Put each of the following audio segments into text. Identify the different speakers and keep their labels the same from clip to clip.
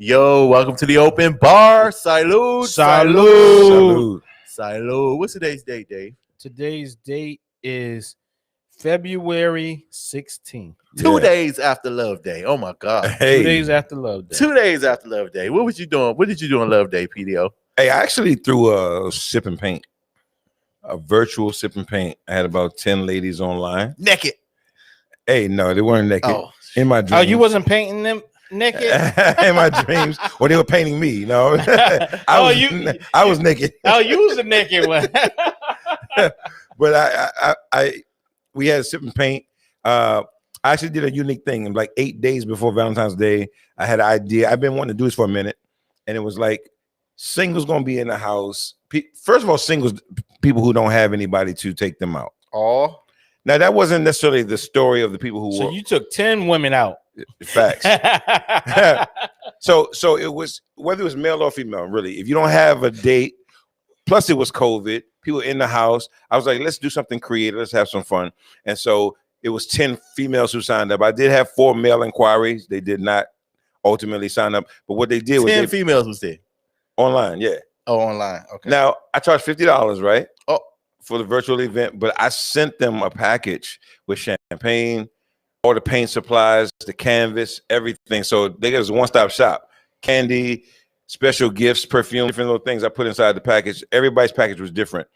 Speaker 1: Yo, welcome to the open bar. Salud.
Speaker 2: Salud.
Speaker 1: Salud. What's today's date, Dave?
Speaker 2: Today's date is February 16th.
Speaker 1: 2 days after Love Day. Oh my God.
Speaker 3: Hey.
Speaker 2: 2 days after Love Day.
Speaker 1: 2 days after Love Day. What was you doing? What did you do on Love Day, PDO?
Speaker 3: Hey, I actually threw a sip and paint, a virtual sip and paint. I had about 10 ladies online.
Speaker 1: Naked.
Speaker 3: Hey, no, they weren't naked.
Speaker 1: Oh.
Speaker 3: In my dreams.
Speaker 2: Oh, you wasn't painting them naked?
Speaker 3: In my dreams. Or they were painting me, no. I was naked.
Speaker 2: Oh, you was the naked one.
Speaker 3: But we had a sip and paint. I actually did a unique thing. Like 8 days before Valentine's Day, I had an idea. I've been wanting to do this for a minute. And it was like, singles gonna be in the house. First of all, singles, people who don't have anybody to take them out.
Speaker 1: Oh.
Speaker 3: Now, that wasn't necessarily the story of the people who
Speaker 2: So
Speaker 3: were.
Speaker 2: you took 10 women out.
Speaker 3: Facts. So it was, whether it was male or female, really, if you don't have a date, plus it was COVID, people in the house, I was like, let's do something creative, let's have some fun. And so it was 10 females who signed up. I did have 4 male inquiries. They did not ultimately sign up, but what they did was
Speaker 1: 10 females was there.
Speaker 3: Online, yeah.
Speaker 1: Oh, online. Okay.
Speaker 3: Now, I charged $50, right?
Speaker 1: Oh,
Speaker 3: for the virtual event, but I sent them a package with champagne, all the paint supplies, the canvas, everything. So they got a one-stop shop. Candy, special gifts, perfume, different little things I put inside the package. Everybody's package was different.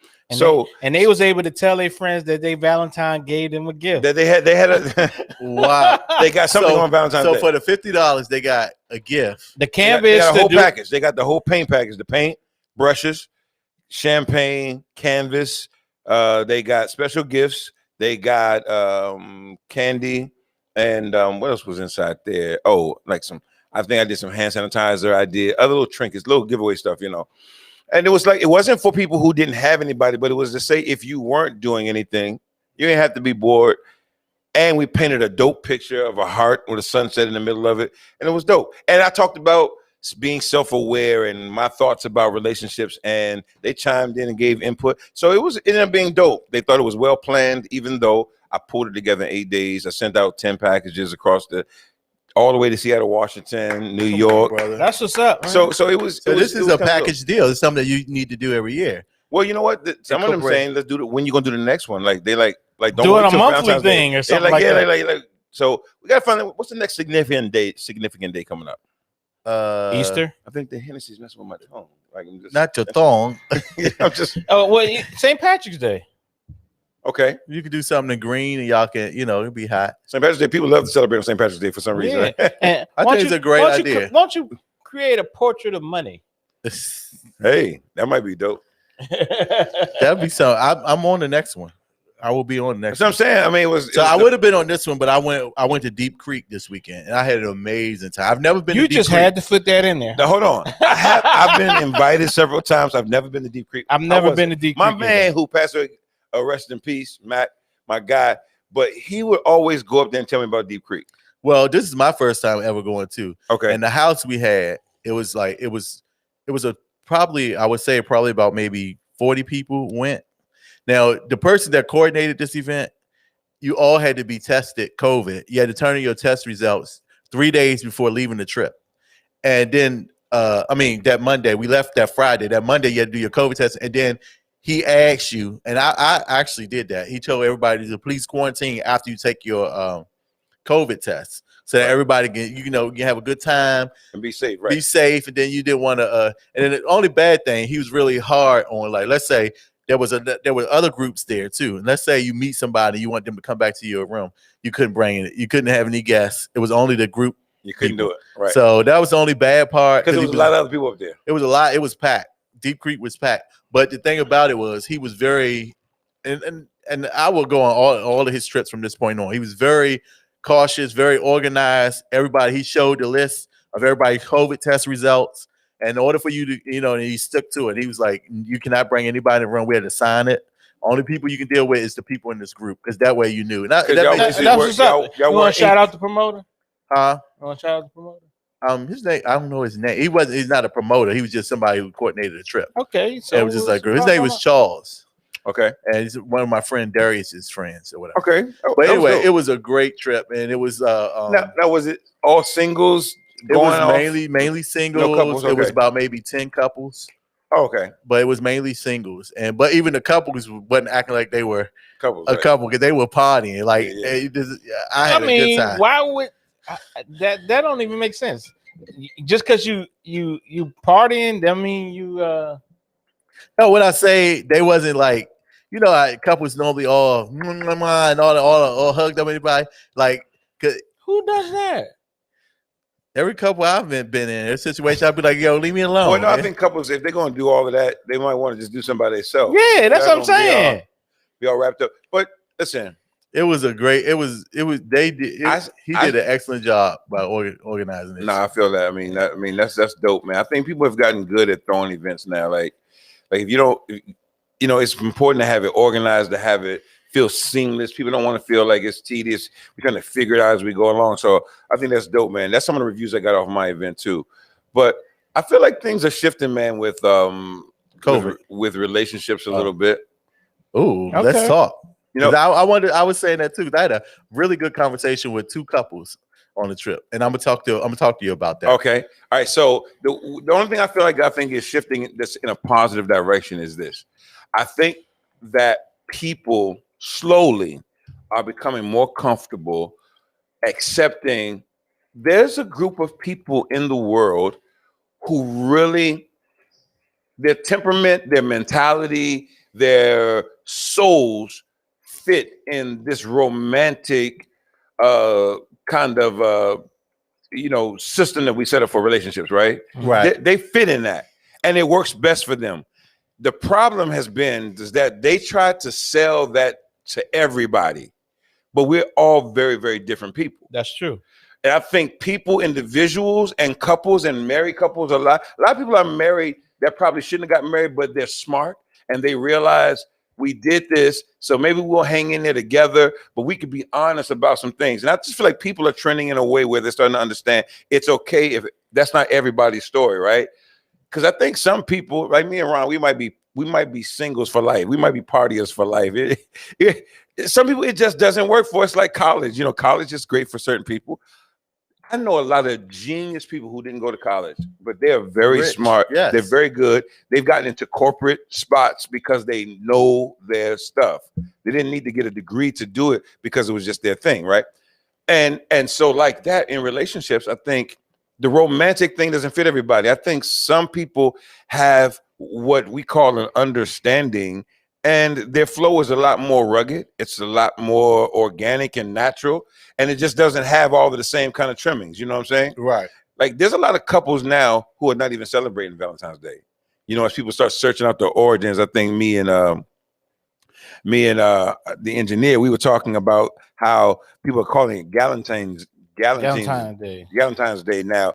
Speaker 2: And they was able to tell their friends that they Valentine gave them a gift.
Speaker 3: That they had a
Speaker 1: wow.
Speaker 3: They got something on Valentine's Day.
Speaker 1: So for the $50, they got a gift.
Speaker 2: The canvas,
Speaker 3: they got a whole package. They got the whole paint package, the paint, brushes, champagne, canvas. They got special gifts. They got candy, and what else was inside there? Oh, like I think I did some hand sanitizer. I did other little trinkets, little giveaway stuff, you know. And it was like, it wasn't for people who didn't have anybody, but it was to say, if you weren't doing anything, you didn't have to be bored. And we painted a dope picture of a heart with a sunset in the middle of it, and it was dope. And I talked about being self-aware and my thoughts about relationships, and they chimed in and gave input. So it ended up being dope. They thought it was well planned, even though I pulled it together in 8 days. I sent out 10 packages across all the way to Seattle, Washington, New York.
Speaker 1: Brother.
Speaker 2: That's what's up. Man.
Speaker 3: So it was.
Speaker 1: So this is a package deal. It's something that you need to do every year.
Speaker 3: Well, you know what? Some of them saying, let's do it. When you gonna do the next one? Like they like don't
Speaker 2: doing
Speaker 3: wait
Speaker 2: a
Speaker 3: till
Speaker 2: monthly
Speaker 3: Valentine's
Speaker 2: thing
Speaker 3: Day.
Speaker 2: or something like
Speaker 3: yeah,
Speaker 2: that.
Speaker 3: Like, so we gotta find out what's the next significant day coming up.
Speaker 2: Easter.
Speaker 3: I think the Hennessy's messing with my tongue. Like I'm just,
Speaker 1: Not your thong.
Speaker 3: I'm just
Speaker 2: Oh well, St. Patrick's Day.
Speaker 3: okay.
Speaker 1: You could do something in green, and y'all can, it'll be hot.
Speaker 3: St. Patrick's Day. People love to celebrate on St. Patrick's Day for some reason.
Speaker 2: Yeah. And
Speaker 1: I think it's a great idea.
Speaker 2: Why don't you create a portrait of money?
Speaker 3: Hey, that might be dope.
Speaker 1: That'd be so. I'm on the next one. I will be on the next.
Speaker 3: That's what I'm saying. I mean, it was.
Speaker 1: I would have been on this one, but I went to Deep Creek this weekend, and I had an amazing time. I've never been.
Speaker 2: You
Speaker 1: to Deep
Speaker 2: just
Speaker 1: Creek.
Speaker 2: had to put that in there.
Speaker 3: Now, hold on. I've been invited several times. I've never been to Deep Creek.
Speaker 2: I've never been to Deep
Speaker 3: My
Speaker 2: Creek.
Speaker 3: man who passed away, rest in peace, Matt, my guy. But he would always go up there and tell me about Deep Creek.
Speaker 1: Well, this is my first time ever going to.
Speaker 3: Okay.
Speaker 1: And the house we had, it was probably about maybe 40 people went. Now, the person that coordinated this event, you all had to be tested COVID. You had to turn in your test results 3 days before leaving the trip. And then, that Monday, we left that Friday. That Monday, you had to do your COVID test. And then he asked you, and I actually did that. He told everybody to please quarantine after you take your COVID test, so that everybody can, you have a good time
Speaker 3: And be safe, right?
Speaker 1: be safe. And then you didn't want to. And then the only bad thing, he was really hard on, like, let's say there were other groups there too. And let's say you meet somebody, you want them to come back to your room, you couldn't bring it. You couldn't have any guests. It was only the group.
Speaker 3: You couldn't do it, right?
Speaker 1: So that was the only bad part.
Speaker 3: Because there was a lot of other people up there.
Speaker 1: It was a lot. It was packed. Deep Creek was packed. But the thing about it was, he was very, and I will go on all of his trips from this point on. He was very cautious, very organized. Everybody, he showed the list of everybody's COVID test results. And in order for you to, and he stuck to it. He was like, you cannot bring anybody in the room. We had to sign it. Only people you can deal with is the people in this group, because that way you knew.
Speaker 2: That's what's up. You want to shout out the promoter?
Speaker 1: Huh?
Speaker 2: You want to shout out the promoter?
Speaker 1: His name, I don't know his name. He's not a promoter. He was just somebody who coordinated the trip.
Speaker 2: Okay.
Speaker 1: So it was just like, his name was Charles.
Speaker 3: Okay.
Speaker 1: And he's one of my friend Darius's friends or whatever.
Speaker 3: Okay.
Speaker 1: But anyway, it was a great trip, and it was
Speaker 3: now was it all singles
Speaker 1: It was
Speaker 3: off?
Speaker 1: mainly singles.
Speaker 3: couples,
Speaker 1: It was
Speaker 3: okay.
Speaker 1: about maybe 10 couples,
Speaker 3: Oh, okay,
Speaker 1: but it was mainly singles. But even the couples wasn't acting like they were
Speaker 3: couples.
Speaker 1: a
Speaker 3: Right?
Speaker 1: couple because they were partying. Like
Speaker 3: Yeah.
Speaker 1: I had a good time.
Speaker 2: why would that don't even make sense? Just because you partying, that mean you
Speaker 1: No, when I say they wasn't like, how couples normally all and all hugged up anybody. Like, 'cause
Speaker 2: who does that?
Speaker 1: every couple I've been in a situation, I'd be like, yo, leave me alone.
Speaker 3: Well, no, I
Speaker 1: man.
Speaker 3: think couples, if they're going to do all of that, they might want to just do something by themselves.
Speaker 2: Yeah, that's what I'm saying.
Speaker 3: Be all wrapped up. But listen,
Speaker 1: It was a great. It was. They did. He did an excellent job by organizing this.
Speaker 3: I feel that. I mean, that's dope, man. I think people have gotten good at throwing events now. Like if you don't, it's important to have it organized, to have it feel seamless. People don't want to feel like it's tedious. We're trying to figure it out as we go along. So I think that's dope, man. That's some of the reviews I got off my event too. But I feel like things are shifting, man, with
Speaker 1: COVID,
Speaker 3: with relationships a little bit.
Speaker 1: Ooh,
Speaker 2: Okay.
Speaker 1: let's talk.
Speaker 3: You know,
Speaker 1: I was saying that too. I had a really good conversation with 2 couples on the trip, and I'm gonna talk to you about that.
Speaker 3: Okay. All right. So the only thing I think is shifting this in a positive direction is this. I think that people slowly are becoming more comfortable accepting there's a group of people in the world who really, their temperament, their mentality, their souls fit in this romantic kind of system that we set up for relationships, right?
Speaker 1: Right.
Speaker 3: They fit in that, and it works best for them. The problem has been is that they tried to sell that to everybody, but we're all very, very different people.
Speaker 2: That's true.
Speaker 3: And I think people, individuals, and couples, and married couples, a lot of people are married that probably shouldn't have got married, but they're smart and they realize we did this, so maybe we'll hang in there together, but we could be honest about some things. And I just feel like people are trending in a way where they're starting to understand it's okay if that's not everybody's story, right? Because I think some people, like me and Ron, we might be singles for life. We might be partiers for life. Some people, it just doesn't work for us. Like college, college is great for certain people. I know a lot of genius people who didn't go to college, but they are very smart.
Speaker 1: Yes.
Speaker 3: They're very good. They've gotten into corporate spots because they know their stuff. They didn't need to get a degree to do it because it was just their thing, right? And so like that in relationships, I think the romantic thing doesn't fit everybody. I think some people have what we call an understanding, and their flow is a lot more rugged. It's a lot more organic and natural, and it just doesn't have all of the same kind of trimmings. You know what I'm saying?
Speaker 1: Right.
Speaker 3: Like there's a lot of couples now who are not even celebrating Valentine's Day. As people start searching out their origins, I think me and the engineer, we were talking about how people are calling it Galentine's Day now.